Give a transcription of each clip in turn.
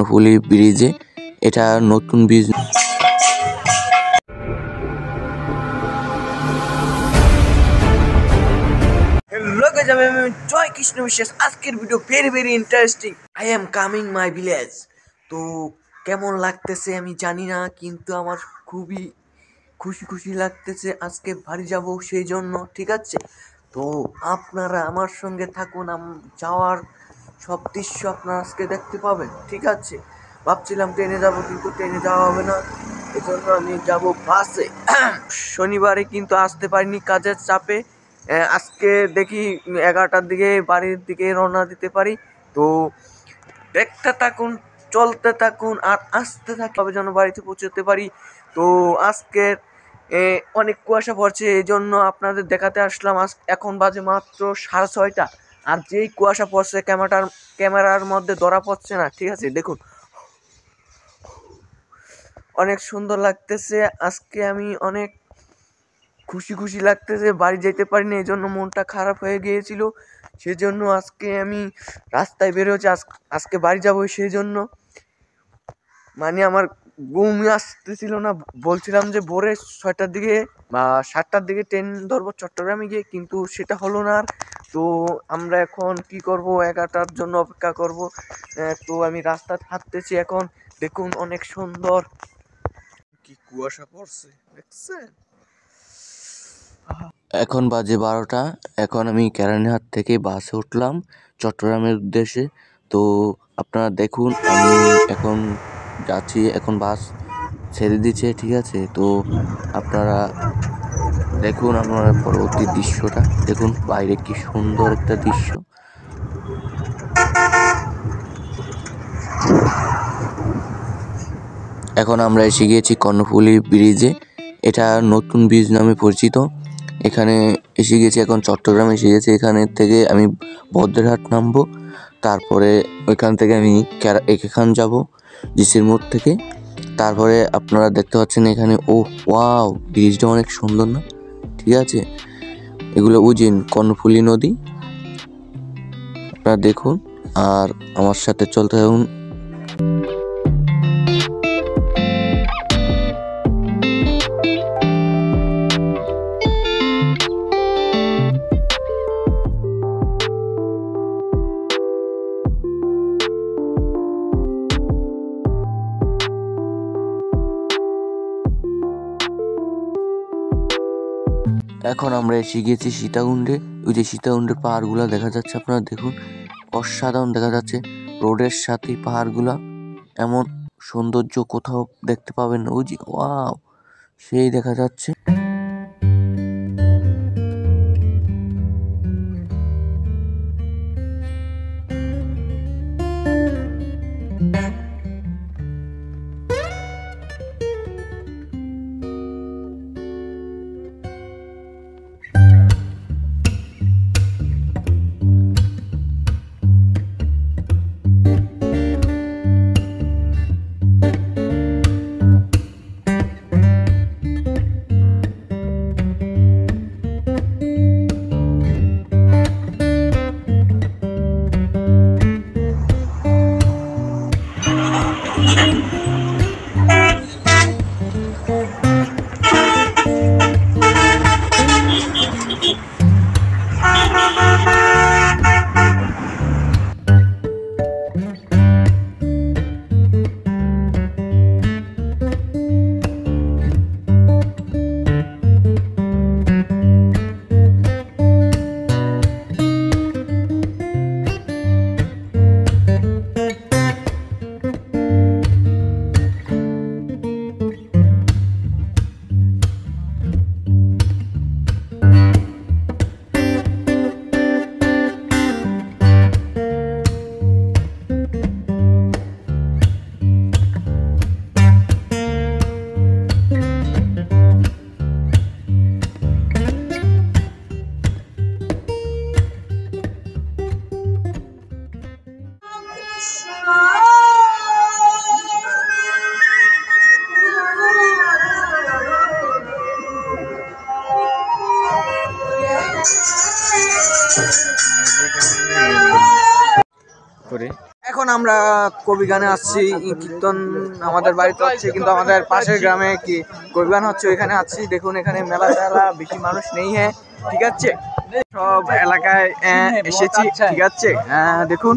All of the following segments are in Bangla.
কর্ণফুলী ব্রিজে। এটা নতুন ব্রিজ। হ্যালো গাইস, আমি জয় কৃষ্ণ বিশ্বাস। আজকের video very interesting. I am coming my village. তো কেমন লাগতেছে আমি জানি না, কিন্তু আমার খুবই খুশি লাগতেছে। আজকে বাড়ি যাব সেই জন্য, ঠিক আছে? তো আপনারা আমার সঙ্গে থাকুন, যাওয়ার সব দৃশ্য আপনারা আজকে দেখতে পাবেন, ঠিক আছে? ভাবছিলাম ট্রেনে যাব, কিন্তু ট্রেনে যাওয়া হবে না, এজন্য আমি যাব বাসে। শনিবারে কিন্তু আসতে পারিনি কাজের চাপে। আজকে দেখি 11টার দিকে বাড়ির দিকে রওনা দিতে পারি। তো দেখতে থাকুন, চলতে থাকুন আর আসতে থাকবে যেন বাড়িতে পৌঁছতে পারি। তো আজকের অনেক কুয়াশা পড়ছে, এই জন্য আপনাদের দেখাতে আসলাম। এখন বাজে মাত্র 6:30, আর যেই কুয়াশা পড়ছে ক্যামেরার মধ্যে ধরা পড়ছে না, ঠিক আছে? দেখুন, অনেক সুন্দর লাগতেছে। আজকে আমি অনেক খুশি লাগতেছে। বাড়ি যেতে পারিনি, এই জন্য মনটা খারাপ হয়ে গিয়েছিল। সেজন্য আজকে আমি রাস্তায় বেরোচ্ছি। আজকে বাড়ি যাবো, সেই জন্য মানে আমার ঘুমই আসতেছিল না। বলছিলাম যে ভোরে 6টার দিকে বা 7টার দিকে ট্রেন ধরবো চট্টগ্রামে গিয়ে, কিন্তু সেটা হলো না আর। তো আমরা এখন কি করব, 11টার জন্য অপেক্ষা করব। তো আমি রাস্তায় হাঁটতেছি এখন। দেখুন, অনেক সুন্দর কি কুয়াশা পড়ছে, দেখছেন? এখন বাজে 12টা। এখন আমি কেরানীহাট থেকে বাসে উঠলাম চট্টগ্রামের উদ্দেশ্যে। তো আপনারা দেখুন, আমি এখন যাচ্ছি। এখন বাস ছেড়ে দিচ্ছে, ঠিক আছে? তো আপনারা দেখুন আমার পরবর্তী দৃশ্যটা। দেখুন বাইরে কি সুন্দর একটা দৃশ্য। এখন আমরা এসে গিয়েছি কর্ণফুলী ব্রিজে। এটা নতুন ব্রিজ নামে পরিচিত। এখানে এসে গেছি, এখন চট্টগ্রামে এসে গেছি। এখানে থেকে আমি বদ্রহাট নামবো, তারপরে ওইখান থেকে আমি এখান যাব জিসির মোড় থেকে। তারপরে আপনারা দেখতে পাচ্ছেন এখানে, ও ওয়াও, ব্রিজটা অনেক সুন্দর না? ঠিক আছে, এগুলো বুঝিন কর্ণফুলী নদী। আপনারা দেখুন আর আমার সাথে চলতে থাকুন। এখন আমরা এসে গিয়েছি সীতাকুণ্ডে। ওই যে সীতাকুণ্ডের পাহাড়গুলো দেখা যাচ্ছে, আপনারা দেখুন, অসাধারণ দেখা যাচ্ছে। রোডের সাথে পাহাড়গুলা, এমন সৌন্দর্য কোথাও দেখতে পাবেন না। ওই যে ওয়াও, সেই দেখা যাচ্ছে। এখন আমরা কবি গানে আসছি, কীর্তন আমাদের বাড়িতে হচ্ছে, কিন্তু আমাদের পাশের গ্রামে কি কবি গান হচ্ছে, ওইখানে আসছি। দেখুন এখানে মেলা টেলা, বেশি মানুষ নেই। হ্যাঁ ঠিক আছে, সব এলাকায় এসেছি। ঠিক আছে, দেখুন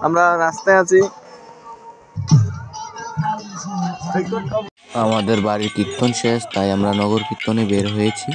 আমরা রাস্তায় আছি। আমাদের বাড়ির কীর্তন শেষ, তাই আমরা নগর কীর্তনে বের হয়েছি।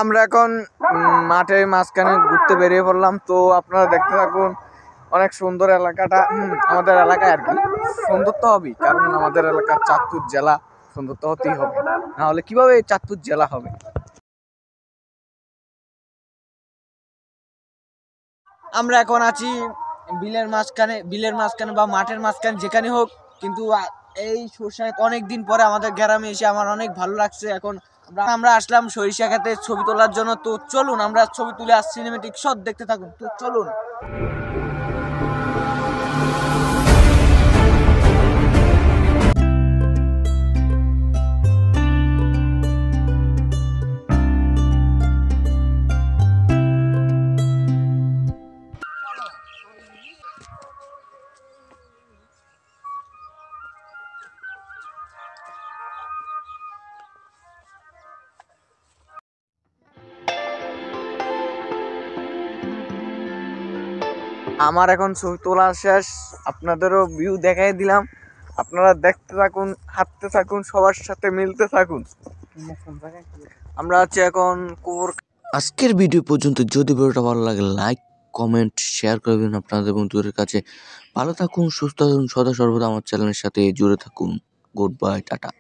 আমরা এখন মাঠের মাঝখানে ঘুরতে বেরিয়ে পড়লাম। তো আপনারা দেখতে থাকুন, অনেক সুন্দর এলাকাটা। আমাদের এলাকায় আর কি সুন্দর তো হবেই, কারণ আমাদের এলাকার চাঁদপুর জেলা, সুন্দর তো হতেই হবে, নাহলে কিভাবে চাঁদপুর জেলা হবে। আমরা এখন আছি বিলের মাঝখানে বা মাঠের মাঝখানে, যেখানে হোক, কিন্তু এই সরিষা অনেক দিন পরে আমাদের গ্রামে এসে আমার অনেক ভালো লাগছে। এখন আমরা আসলাম সরিষা খেতে ছবি তোলার জন্য। তো চলুন আমরা ছবি তুলে আসছি, সিনেমেটিক শট দেখতে থাকুন। তো চলুন। আমার এখন ছবি তোলা শেষ, আপনাদেরও ভিউ দেখাই দিলাম। আপনারা দেখতে থাকুন, হাঁটতে থাকুন, সবার সাথে মিলতে থাকুন। আমরা আছি এখন আজকের ভিডিও পর্যন্ত। যদি ভিডিওটা ভালো লাগে লাইক কমেন্ট শেয়ার করবেন আপনাদের বন্ধুদের কাছে। ভালো থাকুন, সুস্থ থাকুন, সদা সর্বদা আমার চ্যানেলের সাথে জুড়ে থাকুন। Good bye, tata.